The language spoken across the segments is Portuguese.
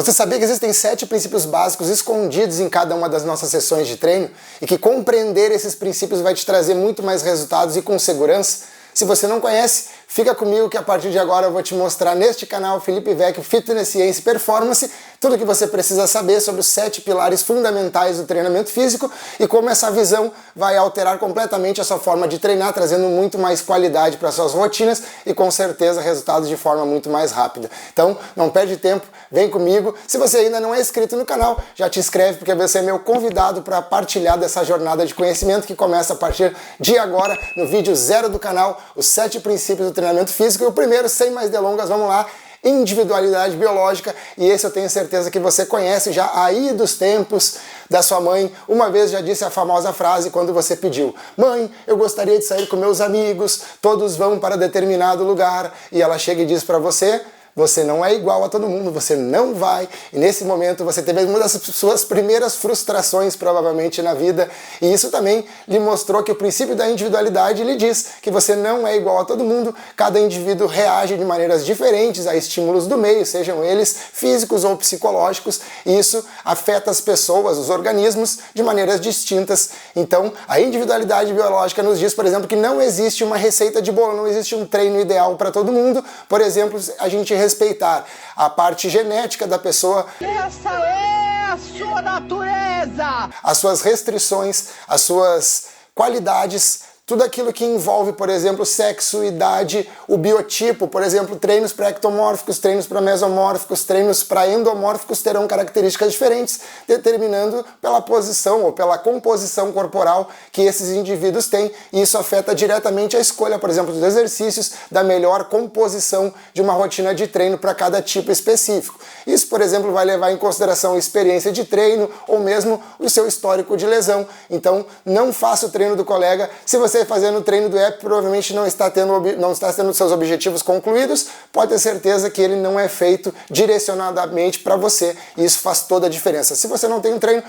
Você sabia que existem 7 princípios básicos escondidos em cada uma das nossas sessões de treino e que compreender esses princípios vai te trazer muito mais resultados e com segurança? Se você não conhece, fica comigo que a partir de agora eu vou te mostrar neste canal Felipe Vecchio Fitness, Ciência e Performance tudo o que você precisa saber sobre os 7 pilares fundamentais do treinamento físico e como essa visão vai alterar completamente a sua forma de treinar, trazendo muito mais qualidade para suas rotinas e com certeza resultados de forma muito mais rápida. Então não perde tempo, vem comigo. Se você ainda não é inscrito no canal, já te inscreve porque você é meu convidado para partilhar dessa jornada de conhecimento que começa a partir de agora no vídeo 0 do canal, os 7 princípios do treinamento físico. E o primeiro, sem mais delongas, vamos lá, individualidade biológica, e esse eu tenho certeza que você conhece já aí dos tempos da sua mãe. Uma vez já disse a famosa frase quando você pediu: mãe, eu gostaria de sair com meus amigos, todos vão para determinado lugar, e ela chega e diz para você: você não é igual a todo mundo, você não vai. E nesse momento você teve uma das suas primeiras frustrações provavelmente na vida, e isso também lhe mostrou que o princípio da individualidade lhe diz que você não é igual a todo mundo, cada indivíduo reage de maneiras diferentes a estímulos do meio, sejam eles físicos ou psicológicos, e isso afeta as pessoas, os organismos, de maneiras distintas. Então a individualidade biológica nos diz, por exemplo, que não existe uma receita de bolo, não existe um treino ideal para todo mundo. Por exemplo, a gente respeitar a parte genética da pessoa. Essa é a sua natureza! As suas restrições, as suas qualidades, tudo aquilo que envolve, por exemplo, sexo, idade, o biotipo, por exemplo, treinos para ectomórficos, treinos para mesomórficos, treinos para endomórficos terão características diferentes, determinando pela posição ou pela composição corporal que esses indivíduos têm, e isso afeta diretamente a escolha, por exemplo, dos exercícios, da melhor composição de uma rotina de treino para cada tipo específico. Isso, por exemplo, vai levar em consideração a experiência de treino ou mesmo o seu histórico de lesão. Então, não faça o treino do colega se você fazendo o treino do app provavelmente não está tendo seus objetivos concluídos. Pode ter certeza que ele não é feito direcionadamente para você, e isso faz toda a diferença. Se você não tem um treino,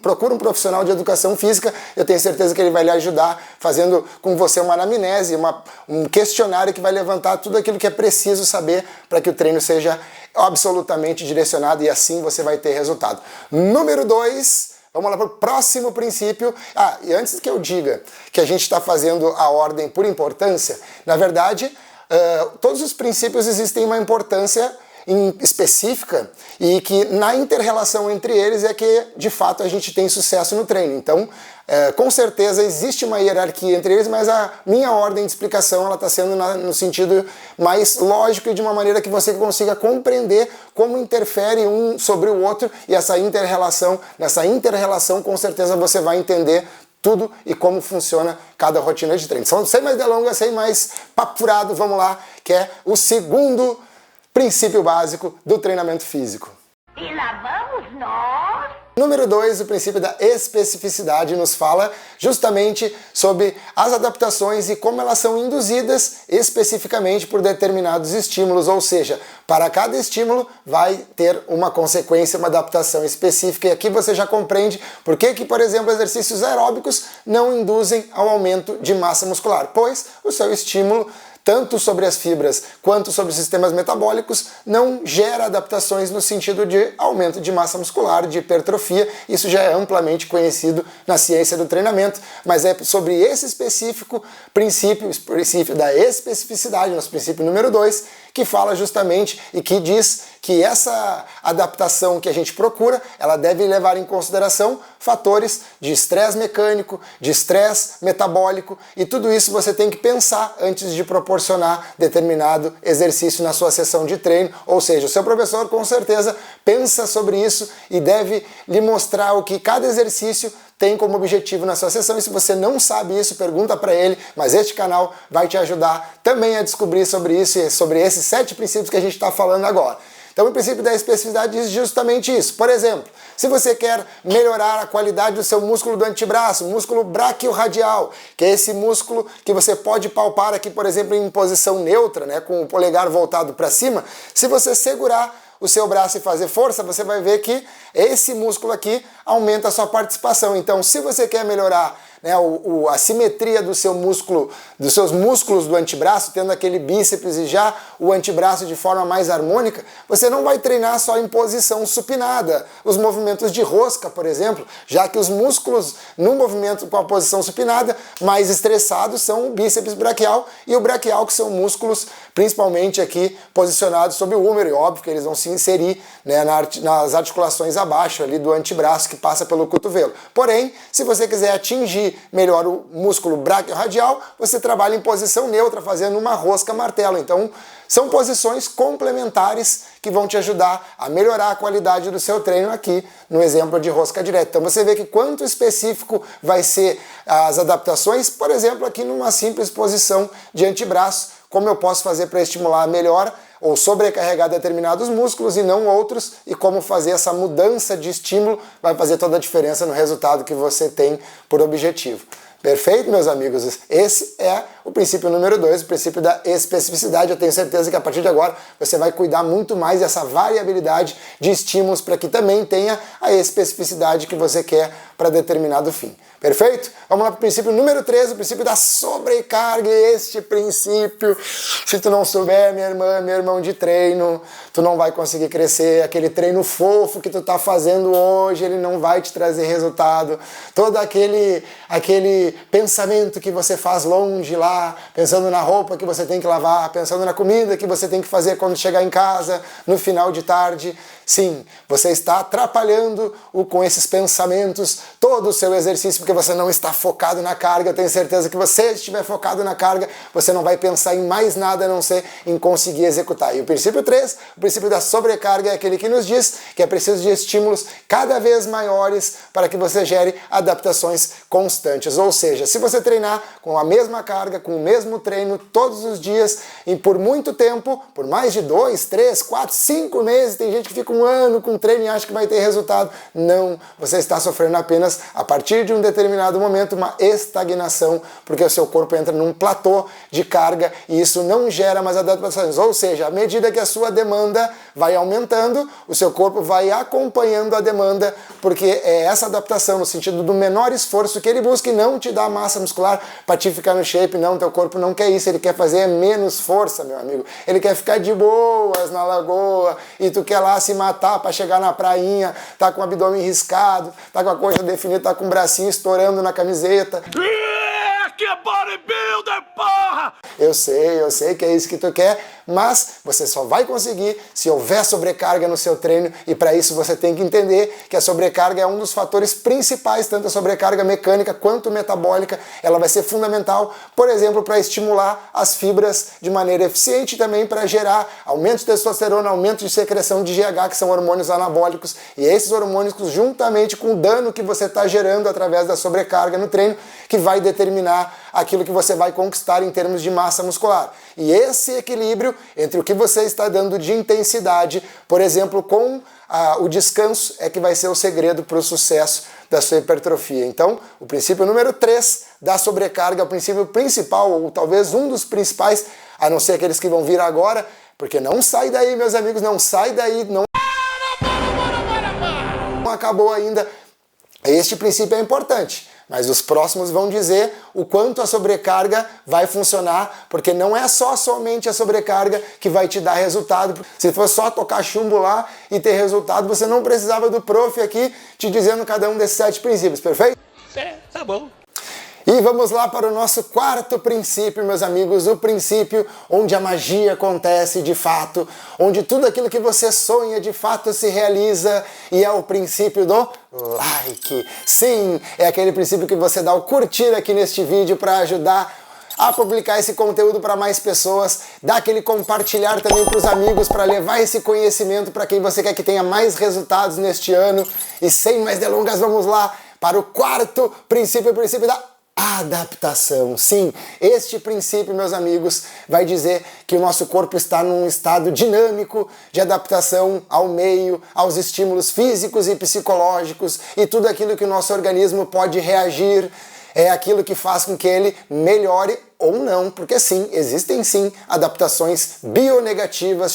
procura um profissional de educação física, eu tenho certeza que ele vai lhe ajudar fazendo com você uma anamnese, um questionário que vai levantar tudo aquilo que é preciso saber para que o treino seja absolutamente direcionado, e assim você vai ter resultado. Número 2, vamos lá para o próximo princípio. E antes que eu diga que a gente está fazendo a ordem por importância, na verdade, todos os princípios existem uma importância específica, e que na inter-relação entre eles é que de fato a gente tem sucesso no treino. Então com certeza existe uma hierarquia entre eles, mas a minha ordem de explicação ela está sendo no sentido mais lógico e de uma maneira que você consiga compreender como interfere um sobre o outro, e essa nessa inter-relação com certeza você vai entender tudo e como funciona cada rotina de treino. Então, sem mais delongas, sem mais papo furado, vamos lá, que é o segundo princípio básico do treinamento físico. E lá vamos nós! Número 2, o princípio da especificidade, nos fala justamente sobre as adaptações e como elas são induzidas especificamente por determinados estímulos, ou seja, para cada estímulo vai ter uma consequência, uma adaptação específica, e aqui você já compreende por que, por exemplo, exercícios aeróbicos não induzem ao aumento de massa muscular, pois o seu estímulo tanto sobre as fibras quanto sobre os sistemas metabólicos, não gera adaptações no sentido de aumento de massa muscular, de hipertrofia. Isso já é amplamente conhecido na ciência do treinamento, mas é sobre esse específico princípio, o princípio da especificidade, nosso princípio número 2, que fala justamente e que diz que essa adaptação que a gente procura, ela deve levar em consideração fatores de estresse mecânico, de estresse metabólico, e tudo isso você tem que pensar antes de proporcionar determinado exercício na sua sessão de treino. Ou seja, o seu professor com certeza pensa sobre isso e deve lhe mostrar o que cada exercício tem como objetivo na sua sessão, e se você não sabe isso, pergunta para ele, mas este canal vai te ajudar também a descobrir sobre isso e sobre esses 7 princípios que a gente está falando agora. Então o princípio da especificidade diz justamente isso. Por exemplo, se você quer melhorar a qualidade do seu músculo do antebraço, músculo braquiorradial, que é esse músculo que você pode palpar aqui, por exemplo, em posição neutra, né, com o polegar voltado para cima, se você segurar o seu braço e fazer força, você vai ver que esse músculo aqui aumenta a sua participação. Então, se você quer melhorar, né, a simetria do seu músculo, dos seus músculos do antebraço, tendo aquele bíceps e já o antebraço de forma mais harmônica, você não vai treinar só em posição supinada. Os movimentos de rosca, por exemplo, já que os músculos no movimento com a posição supinada mais estressados são o bíceps braquial e o braquial, que são músculos principalmente aqui posicionados sobre o húmero, e óbvio que eles vão se inserir, né, nas articulações abaixo ali do antebraço que passa pelo cotovelo. Porém, se você quiser atingir melhor o músculo braquiorradial, você trabalha em posição neutra, fazendo uma rosca martelo. Então, são posições complementares que vão te ajudar a melhorar a qualidade do seu treino aqui no exemplo de rosca direta. Então você vê que quanto específico vai ser as adaptações, por exemplo, aqui numa simples posição de antebraço, como eu posso fazer para estimular melhor ou sobrecarregar determinados músculos e não outros, e como fazer essa mudança de estímulo vai fazer toda a diferença no resultado que você tem por objetivo. Perfeito, meus amigos? Esse é o princípio número 2, o princípio da especificidade. Eu tenho certeza que a partir de agora você vai cuidar muito mais dessa variabilidade de estímulos para que também tenha a especificidade que você quer para determinado fim. Perfeito? Vamos lá para o princípio número 3, o princípio da sobrecarga. Este princípio, se tu não souber, minha irmã, meu irmão de treino, tu não vai conseguir crescer. Aquele treino fofo que tu está fazendo hoje, ele não vai te trazer resultado. Todo aquele pensamento que você faz longe lá, pensando na roupa que você tem que lavar, pensando na comida que você tem que fazer quando chegar em casa, no final de tarde. Sim, você está atrapalhando com esses pensamentos todo o seu exercício, porque você não está focado na carga. Eu tenho certeza que você estiver focado na carga, você não vai pensar em mais nada a não ser em conseguir executar. E o princípio 3, o princípio da sobrecarga, é aquele que nos diz que é preciso de estímulos cada vez maiores para que você gere adaptações constantes. Ou seja, se você treinar com a mesma carga, com o mesmo treino todos os dias e por muito tempo, por mais de 2, 3, 4, 5 meses, tem gente que fica um ano com treino e acha que vai ter resultado. Não, você está sofrendo apenas a partir de um determinado momento uma estagnação, porque o seu corpo entra num platô de carga e isso não gera mais adaptações. Ou seja, à medida que a sua demanda vai aumentando, o seu corpo vai acompanhando a demanda, porque é essa adaptação no sentido do menor esforço que ele busca e não te dá massa muscular para te ficar no shape. Não, teu corpo não quer isso, ele quer fazer menos força, meu amigo. Ele quer ficar de boas na lagoa e tu quer lá se matar para chegar na prainha, tá com o abdômen riscado, tá com a coxa definida, tá com o bracinho estourando na camiseta. Que bodybuilder, porra! Eu sei que é isso que tu quer, mas você só vai conseguir se houver sobrecarga no seu treino, e para isso você tem que entender que a sobrecarga é um dos fatores principais, tanto a sobrecarga mecânica quanto metabólica. Ela vai ser fundamental, por exemplo, para estimular as fibras de maneira eficiente e também para gerar aumento de testosterona, aumento de secreção de GH, que são hormônios anabólicos, e esses hormônios, juntamente com o dano que você está gerando através da sobrecarga no treino, que vai determinar aquilo que você vai conquistar em termos de massa muscular. E esse equilíbrio entre o que você está dando de intensidade, por exemplo, com o descanso, é que vai ser o segredo para o sucesso da sua hipertrofia. Então, o princípio número 3 da sobrecarga é o princípio principal, ou talvez um dos principais, a não ser aqueles que vão vir agora, porque não sai daí, meus amigos, não sai daí, não acabou ainda. Este princípio é importante, mas os próximos vão dizer o quanto a sobrecarga vai funcionar, porque não é somente a sobrecarga que vai te dar resultado. Se for só tocar chumbo lá e ter resultado, você não precisava do prof aqui te dizendo cada um desses 7 princípios, perfeito? É, tá bom. E vamos lá para o nosso 4º princípio, meus amigos, o princípio onde a magia acontece de fato, onde tudo aquilo que você sonha de fato se realiza, e é o princípio do like. Sim, é aquele princípio que você dá o curtir aqui neste vídeo para ajudar a publicar esse conteúdo para mais pessoas, dá aquele compartilhar também para os amigos, para levar esse conhecimento para quem você quer que tenha mais resultados neste ano. E sem mais delongas, vamos lá para o 4º princípio, o princípio da adaptação. Sim, este princípio, meus amigos, vai dizer que o nosso corpo está num estado dinâmico de adaptação ao meio, aos estímulos físicos e psicológicos, e tudo aquilo que o nosso organismo pode reagir é aquilo que faz com que ele melhore ou não, porque sim, existem sim adaptações bionegativas,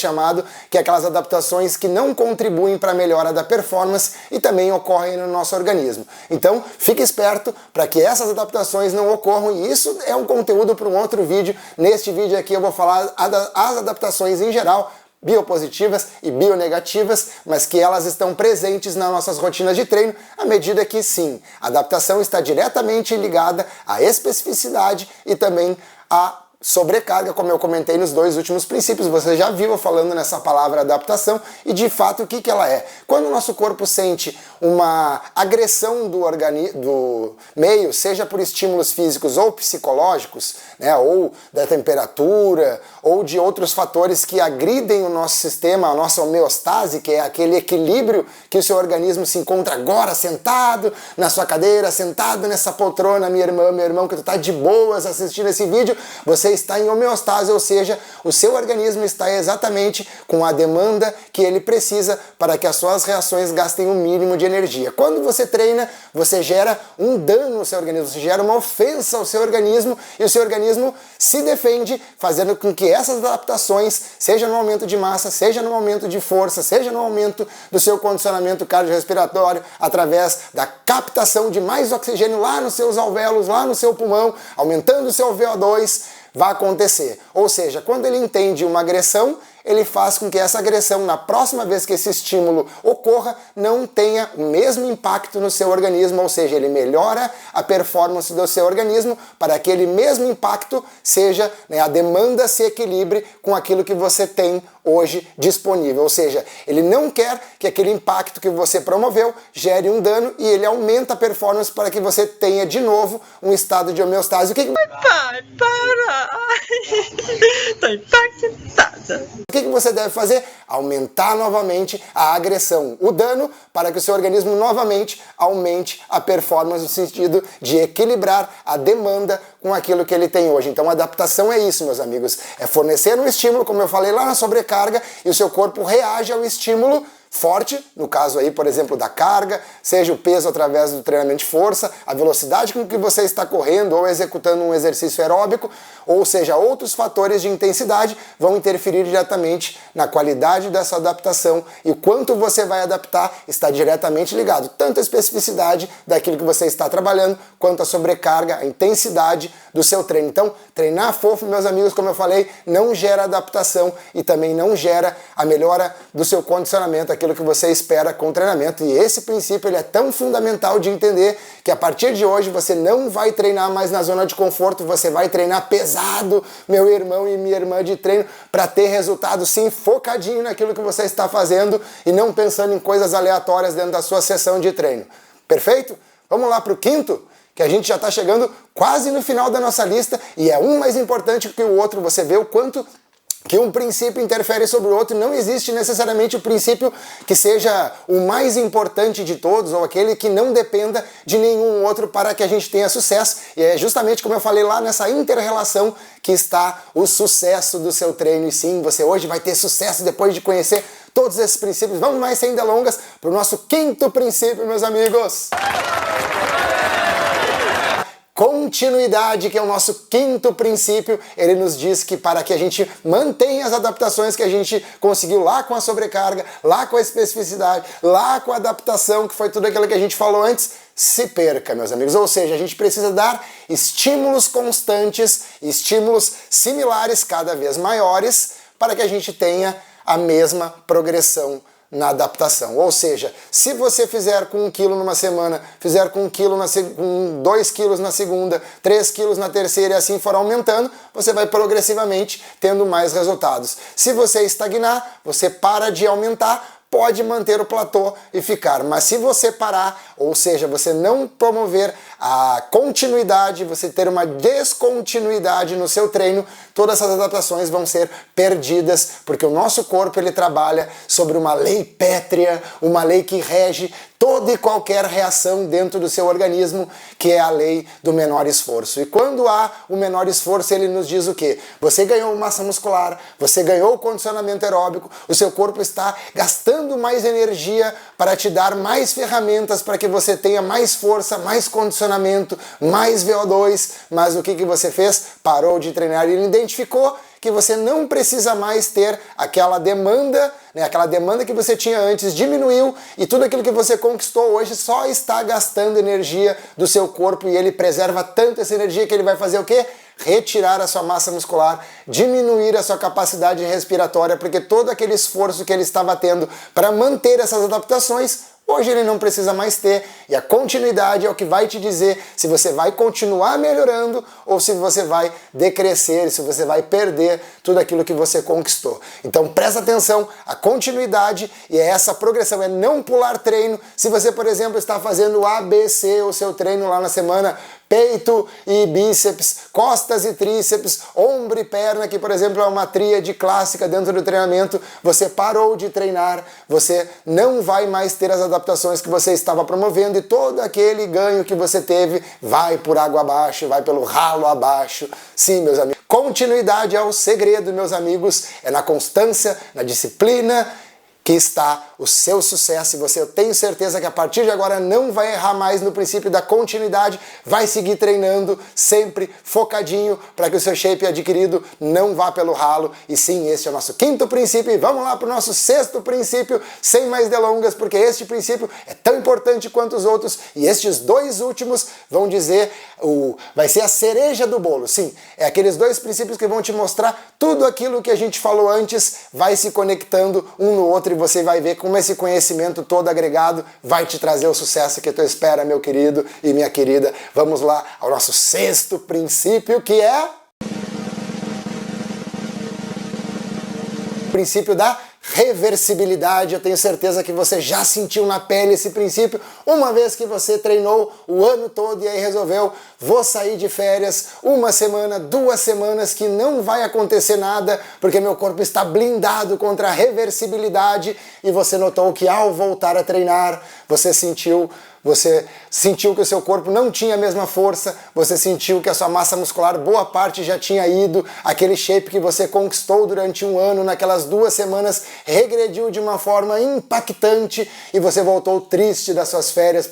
que é aquelas adaptações que não contribuem para a melhora da performance e também ocorrem no nosso organismo. Então, fique esperto para que essas adaptações não ocorram, e isso é um conteúdo para um outro vídeo. Neste vídeo aqui eu vou falar as adaptações em geral, biopositivas e bionegativas, mas que elas estão presentes nas nossas rotinas de treino, à medida que sim, a adaptação está diretamente ligada à especificidade e também à sobrecarga, como eu comentei nos dois últimos princípios. Você já viu eu falando nessa palavra adaptação, e de fato o que ela é? Quando o nosso corpo sente uma agressão do meio, seja por estímulos físicos ou psicológicos, né, ou da temperatura, ou de outros fatores que agridem o nosso sistema, a nossa homeostase, que é aquele equilíbrio que o seu organismo se encontra agora sentado na sua cadeira, sentado nessa poltrona, minha irmã, meu irmão, que tu tá de boas assistindo esse vídeo, você está em homeostase, ou seja, o seu organismo está exatamente com a demanda que ele precisa para que as suas reações gastem o mínimo de energia. Quando você treina, você gera um dano ao seu organismo, você gera uma ofensa ao seu organismo, e o seu organismo se defende, fazendo com que essas adaptações, seja no aumento de massa, seja no aumento de força, seja no aumento do seu condicionamento cardiorrespiratório, através da captação de mais oxigênio lá nos seus alvéolos, lá no seu pulmão, aumentando o seu VO2, vai acontecer. Ou seja, quando ele entende uma agressão, ele faz com que essa agressão, na próxima vez que esse estímulo ocorra, não tenha o mesmo impacto no seu organismo, ou seja, ele melhora a performance do seu organismo para que aquele mesmo impacto seja, né, a demanda se equilibre com aquilo que você tem hoje disponível. Ou seja, ele não quer que aquele impacto que você promoveu gere um dano, e ele aumenta a performance para que você tenha de novo um estado de homeostase. Pai, para! Tô impactada. O que você deve fazer? Aumentar novamente a agressão, o dano, para que o seu organismo novamente aumente a performance no sentido de equilibrar a demanda com aquilo que ele tem hoje. Então, a adaptação é isso, meus amigos. É fornecer um estímulo, como eu falei lá na sobrecarga, e o seu corpo reage ao estímulo forte, no caso aí, por exemplo, da carga, seja o peso através do treinamento de força, a velocidade com que você está correndo ou executando um exercício aeróbico, ou seja, outros fatores de intensidade vão interferir diretamente na qualidade dessa adaptação, e o quanto você vai adaptar está diretamente ligado, tanto à especificidade daquilo que você está trabalhando, quanto à sobrecarga, a intensidade do seu treino. Então, treinar fofo, meus amigos, como eu falei, não gera adaptação e também não gera a melhora do seu condicionamento, aquilo que você espera com o treinamento. E esse princípio ele é tão fundamental de entender que a partir de hoje você não vai treinar mais na zona de conforto, você vai treinar pesado, meu irmão e minha irmã de treino, para ter resultado sim focadinho naquilo que você está fazendo e não pensando em coisas aleatórias dentro da sua sessão de treino. Perfeito? Vamos lá para o quinto, que a gente já está chegando quase no final da nossa lista, e é um mais importante que o outro. Você vê o quanto que um princípio interfere sobre o outro. Não existe necessariamente o princípio que seja o mais importante de todos, ou aquele que não dependa de nenhum outro para que a gente tenha sucesso. E é justamente como eu falei lá, nessa inter-relação que está o sucesso do seu treino. E sim, você hoje vai ter sucesso depois de conhecer todos esses princípios. Vamos mais sem delongas para o nosso quinto princípio, meus amigos. Continuidade, que é o nosso quinto princípio. Ele nos diz que para que a gente mantenha as adaptações que a gente conseguiu lá com a sobrecarga, lá com a especificidade, lá com a adaptação, que foi tudo aquilo que a gente falou antes, se perca, meus amigos. Ou seja, a gente precisa dar estímulos constantes, estímulos similares, cada vez maiores, para que a gente tenha a mesma progressão na adaptação. Ou seja, se você fizer com 1 kg numa semana, fizer com 1 kg com 2 quilos na segunda, 3 quilos na terceira, e assim for aumentando, você vai progressivamente tendo mais resultados. Se você estagnar, você para de aumentar, pode manter o platô e ficar. Mas se você parar, ou seja, você não promover a continuidade, você ter uma descontinuidade no seu treino, todas essas adaptações vão ser perdidas, porque o nosso corpo ele trabalha sobre uma lei pétrea, uma lei que rege toda e qualquer reação dentro do seu organismo, que é a lei do menor esforço. E quando há o menor esforço, ele nos diz o quê? Você ganhou massa muscular, você ganhou condicionamento aeróbico, o seu corpo está gastando mais energia para te dar mais ferramentas para que você tenha mais força, mais condicionamento, mais VO2, mas o que você fez? Parou de treinar e ele identificou que você não precisa mais ter aquela demanda, né? Aquela demanda que você tinha antes diminuiu e tudo aquilo que você conquistou hoje só está gastando energia do seu corpo e ele preserva tanto essa energia que ele vai fazer o quê? Retirar a sua massa muscular, diminuir a sua capacidade respiratória, porque todo aquele esforço que ele estava tendo para manter essas adaptações, hoje ele não precisa mais ter, e a continuidade é o que vai te dizer se você vai continuar melhorando ou se você vai decrescer, se você vai perder tudo aquilo que você conquistou. Então presta atenção, a continuidade e essa progressão, é não pular treino. Se você, por exemplo, está fazendo ABC, o seu treino lá na semana, peito e bíceps, costas e tríceps, ombro e perna, que por exemplo é uma tríade clássica dentro do treinamento, você parou de treinar, você não vai mais ter as adaptações que você estava promovendo e todo aquele ganho que você teve vai por água abaixo, vai pelo ralo abaixo. Sim, meus amigos. Continuidade é o segredo, meus amigos, é na constância, na disciplina que está o seu sucesso, e você, eu tenho certeza que a partir de agora não vai errar mais no princípio da continuidade, vai seguir treinando sempre focadinho para que o seu shape adquirido não vá pelo ralo. E sim, este é o nosso quinto princípio e vamos lá para o nosso sexto princípio, sem mais delongas, porque este princípio é tão importante quanto os outros e estes dois últimos vão dizer, vai ser a cereja do bolo. Sim, é aqueles dois princípios que vão te mostrar tudo aquilo que a gente falou antes, vai se conectando um no outro e você vai ver como esse conhecimento todo agregado vai te trazer o sucesso que tu espera, meu querido e minha querida. Vamos lá ao nosso sexto princípio, que é o princípio da reversibilidade. Eu tenho certeza que você já sentiu na pele esse princípio uma vez que você treinou o ano todo e aí resolveu, vou sair de férias uma semana, 2 semanas que não vai acontecer nada porque meu corpo está blindado contra a reversibilidade, e você notou que ao voltar a treinar você sentiu que o seu corpo não tinha a mesma força, você sentiu que a sua massa muscular, boa parte já tinha ido, aquele shape que você conquistou durante um ano, naquelas 2 semanas, regrediu de uma forma impactante e você voltou triste das suas férias.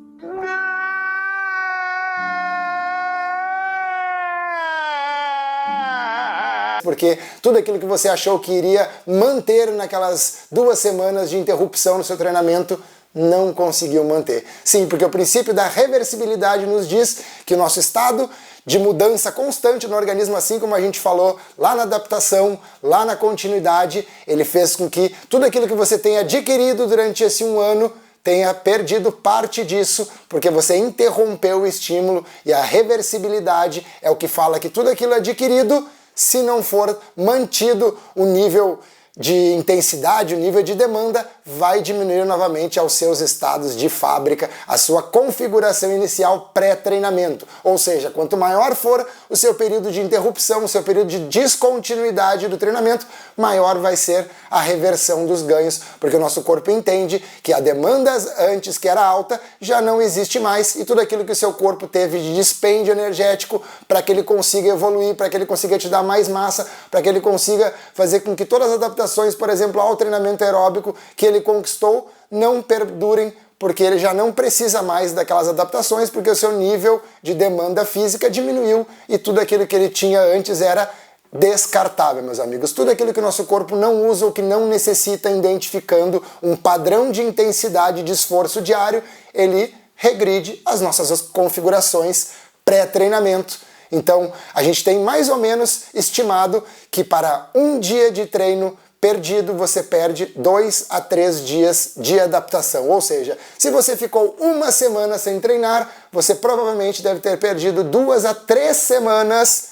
Porque tudo aquilo que você achou que iria manter naquelas 2 semanas de interrupção no seu treinamento, não conseguiu manter. Sim, porque o princípio da reversibilidade nos diz que o nosso estado de mudança constante no organismo, assim como a gente falou lá na adaptação, lá na continuidade, ele fez com que tudo aquilo que você tenha adquirido durante esse um ano tenha perdido parte disso, porque você interrompeu o estímulo, e a reversibilidade é o que fala que tudo aquilo adquirido, se não for mantido o nível de intensidade, o nível de demanda, vai diminuir novamente aos seus estados de fábrica, a sua configuração inicial pré-treinamento. Ou seja, quanto maior for o seu período de interrupção, o seu período de descontinuidade do treinamento, maior vai ser a reversão dos ganhos, porque o nosso corpo entende que a demanda antes, que era alta, já não existe mais, e tudo aquilo que o seu corpo teve de dispêndio energético para que ele consiga evoluir, para que ele consiga te dar mais massa, para que ele consiga fazer com que todas as adaptações, por exemplo, ao treinamento aeróbico que ele conquistou, não perdurem, porque ele já não precisa mais daquelas adaptações, porque o seu nível de demanda física diminuiu e tudo aquilo que ele tinha antes era descartável, meus amigos. Tudo aquilo que o nosso corpo não usa ou que não necessita, identificando um padrão de intensidade de esforço diário, ele regride as nossas configurações pré-treinamento. Então, a gente tem mais ou menos estimado que para um dia de treino perdido, você perde 2 a 3 dias de adaptação. Ou seja, se você ficou uma semana sem treinar, você provavelmente deve ter perdido 2 a 3 semanas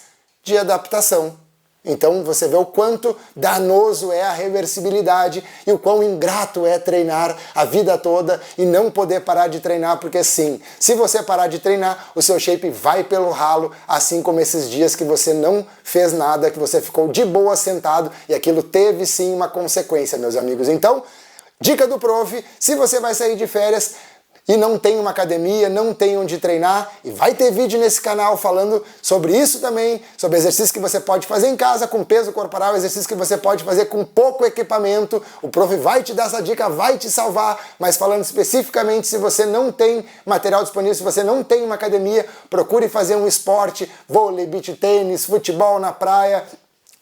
de adaptação. Então você vê o quanto danoso é a reversibilidade e o quão ingrato é treinar a vida toda e não poder parar de treinar, porque sim, se você parar de treinar, o seu shape vai pelo ralo, assim como esses dias que você não fez nada, que você ficou de boa sentado, e aquilo teve sim uma consequência, meus amigos. Então, dica do prof, se você vai sair de férias, e não tem uma academia, não tem onde treinar, e vai ter vídeo nesse canal falando sobre isso também, sobre exercícios que você pode fazer em casa com peso corporal, exercícios que você pode fazer com pouco equipamento. O prof vai te dar essa dica, vai te salvar, mas falando especificamente, se você não tem material disponível, se você não tem uma academia, procure fazer um esporte, vôlei, beach tênis, futebol na praia.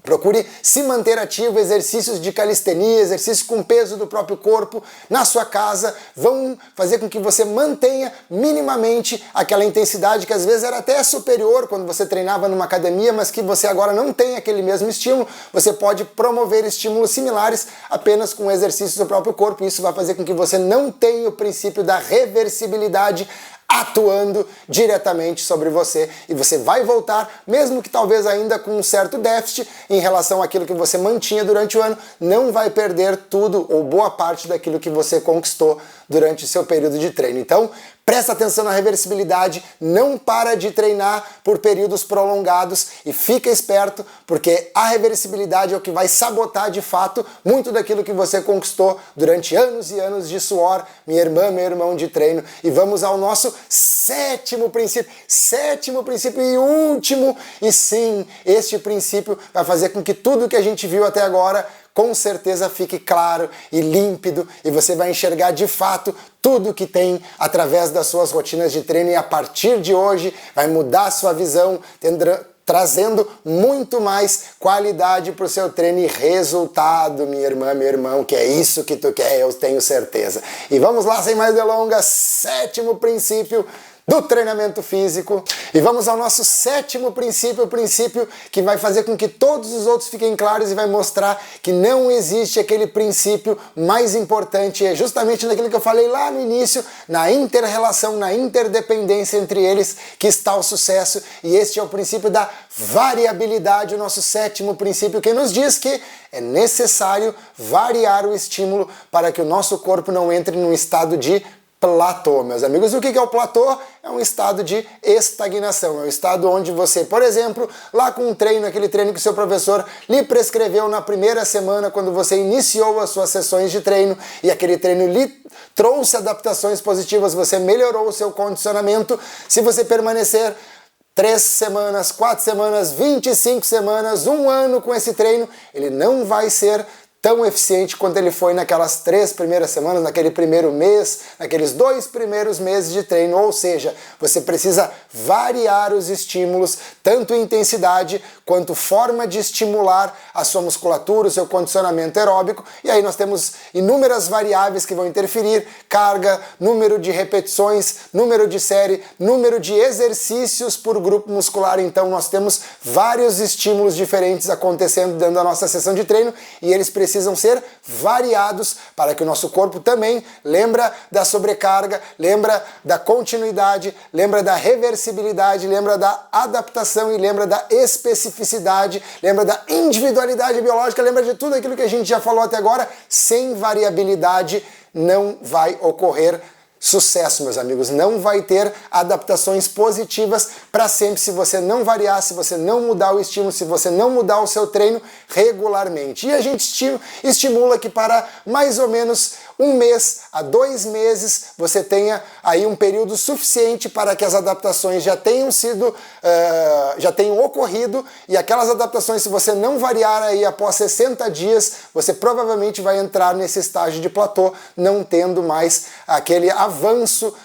Procure se manter ativo, exercícios de calistenia, exercícios com peso do próprio corpo na sua casa, vão fazer com que você mantenha minimamente aquela intensidade que às vezes era até superior quando você treinava numa academia, mas que você agora não tem aquele mesmo estímulo. Você pode promover estímulos similares apenas com exercícios do próprio corpo. Isso vai fazer com que você não tenha o princípio da reversibilidade atuando diretamente sobre você, e você vai voltar, mesmo que talvez ainda com um certo déficit em relação àquilo que você mantinha durante o ano, não vai perder tudo ou boa parte daquilo que você conquistou durante o seu período de treino. Então, presta atenção na reversibilidade, não para de treinar por períodos prolongados e fica esperto, porque a reversibilidade é o que vai sabotar de fato muito daquilo que você conquistou durante anos e anos de suor, minha irmã, meu irmão, de treino. E vamos ao nosso sétimo princípio e último, e sim, este princípio vai fazer com que tudo que a gente viu até agora com certeza fique claro e límpido, e você vai enxergar de fato tudo que tem através das suas rotinas de treino, e a partir de hoje vai mudar a sua visão, trazendo muito mais qualidade para o seu treino e resultado, minha irmã, meu irmão, que é isso que tu quer, eu tenho certeza. E vamos lá, sem mais delongas, sétimo princípio do treinamento físico. E vamos ao nosso sétimo princípio, o princípio que vai fazer com que todos os outros fiquem claros e vai mostrar que não existe aquele princípio mais importante, é justamente naquilo que eu falei lá no início, na inter-relação, na interdependência entre eles que está o sucesso, e este é o princípio da variabilidade, o nosso sétimo princípio, que nos diz que é necessário variar o estímulo para que o nosso corpo não entre num estado de platô, meus amigos. O que é o platô? É um estado de estagnação, é um estado onde você, por exemplo, lá com um treino, aquele treino que o seu professor lhe prescreveu na primeira semana, quando você iniciou as suas sessões de treino, e aquele treino lhe trouxe adaptações positivas, você melhorou o seu condicionamento. Se você permanecer 3 semanas, 4 semanas, 25 semanas, 1 ano com esse treino, ele não vai ser tão eficiente quanto ele foi naquelas 3 primeiras semanas, naquele primeiro mês, naqueles 2 primeiros meses de treino. Ou seja, você precisa variar os estímulos, tanto intensidade quanto forma de estimular a sua musculatura, o seu condicionamento aeróbico. E aí nós temos inúmeras variáveis que vão interferir: carga, número de repetições, número de série, número de exercícios por grupo muscular. Então nós temos vários estímulos diferentes acontecendo dentro da nossa sessão de treino, e eles precisam ser variados para que o nosso corpo também lembra da sobrecarga, lembra da continuidade, lembra da reversibilidade, lembra da adaptação e lembra da especificidade, lembra da individualidade biológica, lembra de tudo aquilo que a gente já falou até agora. Sem variabilidade não vai ocorrer sucesso, meus amigos. Não vai ter adaptações positivas para sempre se você não variar, se você não mudar o estímulo, se você não mudar o seu treino regularmente. E a gente estimula que para mais ou menos 1 mês a 2 meses você tenha aí um período suficiente para que as adaptações já tenham ocorrido, e aquelas adaptações, se você não variar aí após 60 dias, você provavelmente vai entrar nesse estágio de platô, não tendo mais aquele avanço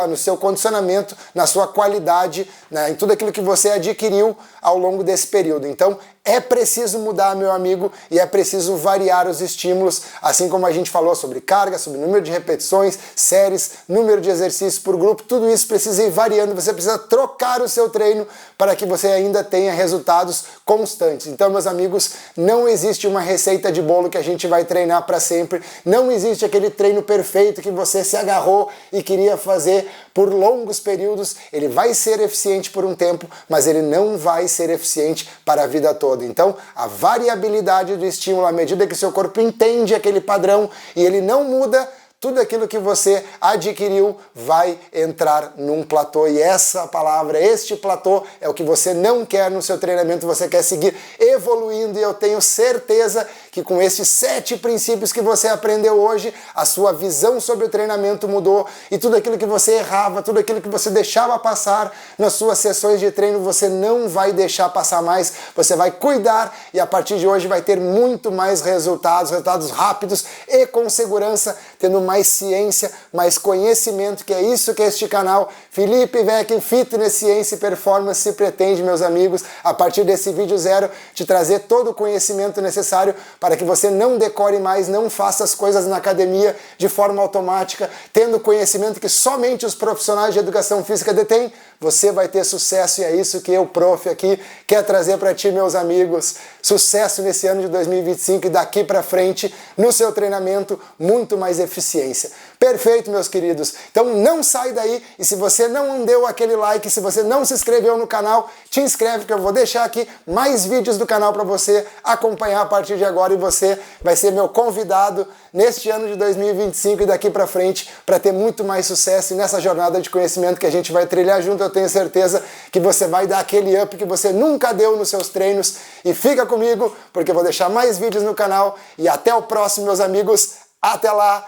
no seu condicionamento, na sua qualidade, né, em tudo aquilo que você adquiriu ao longo desse período. Então é preciso mudar, meu amigo, e é preciso variar os estímulos, assim como a gente falou sobre carga, sobre número de repetições, séries, número de exercícios por grupo. Tudo isso precisa ir variando, você precisa trocar o seu treino para que você ainda tenha resultados constantes. Então, meus amigos, não existe uma receita de bolo que a gente vai treinar para sempre, não existe aquele treino perfeito que você se agarrou e queria fazer por longos períodos. Ele vai ser eficiente por um tempo, mas ele não vai ser eficiente para a vida toda. Então, a variabilidade do estímulo, à medida que seu corpo entende aquele padrão e ele não muda, tudo aquilo que você adquiriu vai entrar num platô, e essa palavra, este platô, é o que você não quer no seu treinamento. Você quer seguir evoluindo, e eu tenho certeza que com esses 7 princípios que você aprendeu hoje, a sua visão sobre o treinamento mudou e tudo aquilo que você errava, tudo aquilo que você deixava passar nas suas sessões de treino, você não vai deixar passar mais, você vai cuidar e a partir de hoje vai ter muito mais resultados rápidos e com segurança, tendo mais ciência, mais conhecimento, que é isso que este canal Felipe Vecchi Fitness, Ciência e Performance se pretende, meus amigos, a partir desse vídeo zero, te trazer todo o conhecimento necessário para que você não decore mais, não faça as coisas na academia de forma automática, tendo conhecimento que somente os profissionais de educação física detêm, você vai ter sucesso e é isso que eu, prof, aqui, quer trazer para ti, meus amigos. Sucesso nesse ano de 2025 e daqui para frente, no seu treinamento, muito mais eficiência. Perfeito, meus queridos. Então não sai daí e se você não deu aquele like, se você não se inscreveu no canal, te inscreve que eu vou deixar aqui mais vídeos do canal para você acompanhar a partir de agora e você vai ser meu convidado neste ano de 2025 e daqui para frente para ter muito mais sucesso e nessa jornada de conhecimento que a gente vai trilhar junto, eu tenho certeza que você vai dar aquele up que você nunca deu nos seus treinos e fica comigo porque eu vou deixar mais vídeos no canal e até o próximo, meus amigos. Até lá!